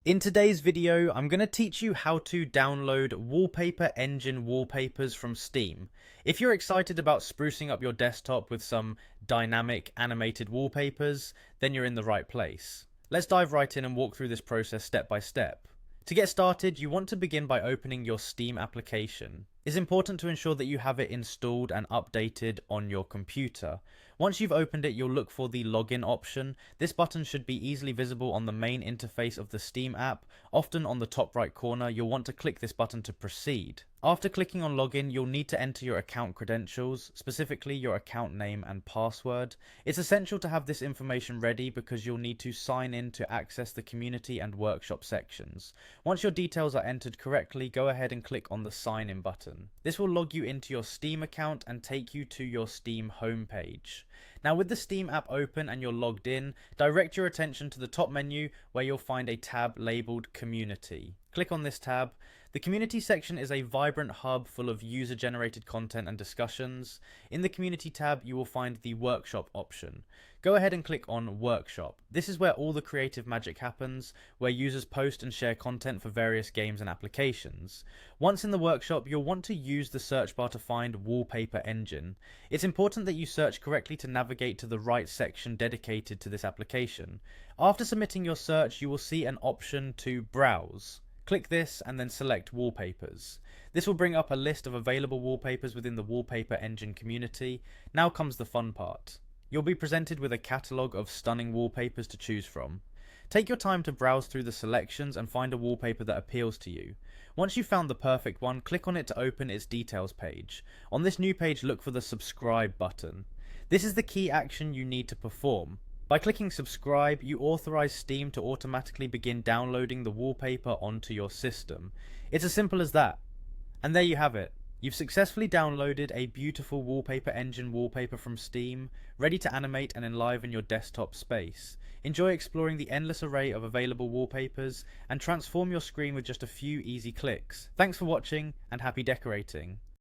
In today's video, I'm going to teach you how to download Wallpaper engine wallpapers from Steam. If you're excited about sprucing up your desktop with some dynamic animated wallpapers, then you're in the right place. Let's dive right in and walk through this process step by step. To get started, you want to begin by opening your Steam application. It's important to ensure that you have it installed and updated on your computer. Once you've opened it, you'll look for the login option. This button should be easily visible on the main interface of the Steam app. Often on the top right corner, you'll want to click this button to proceed. After clicking on login, you'll need to enter your account credentials, specifically your account name and password. It's essential to have this information ready because you'll need to sign in to access the community and workshop sections. Once your details are entered correctly, go ahead and click on the sign in button. This will log you into your Steam account and take you to your Steam homepage. Now, with the Steam app open and you're logged in, direct your attention to the top menu where you'll find a tab labeled Community. Click on this tab. The community section is a vibrant hub full of user-generated content and discussions. In the community tab, you will find the workshop option. Go ahead and click on workshop. This is where all the creative magic happens, where users post and share content for various games and applications. Once in the workshop, you'll want to use the search bar to find Wallpaper Engine. It's important that you search correctly to navigate to the right section dedicated to this application. After submitting your search, you will see an option to browse. Click this and then select Wallpapers. This will bring up a list of available wallpapers within the Wallpaper Engine community. Now comes the fun part. You'll be presented with a catalogue of stunning wallpapers to choose from. Take your time to browse through the selections and find a wallpaper that appeals to you. Once you've found the perfect one, click on it to open its details page. On this new page, look for the subscribe button. This is the key action you need to perform. By clicking subscribe, you authorize Steam to automatically begin downloading the wallpaper onto your system. It's as simple as that. And there you have it. You've successfully downloaded a beautiful Wallpaper Engine wallpaper from Steam, ready to animate and enliven your desktop space. Enjoy exploring the endless array of available wallpapers and transform your screen with just a few easy clicks. Thanks for watching and happy decorating.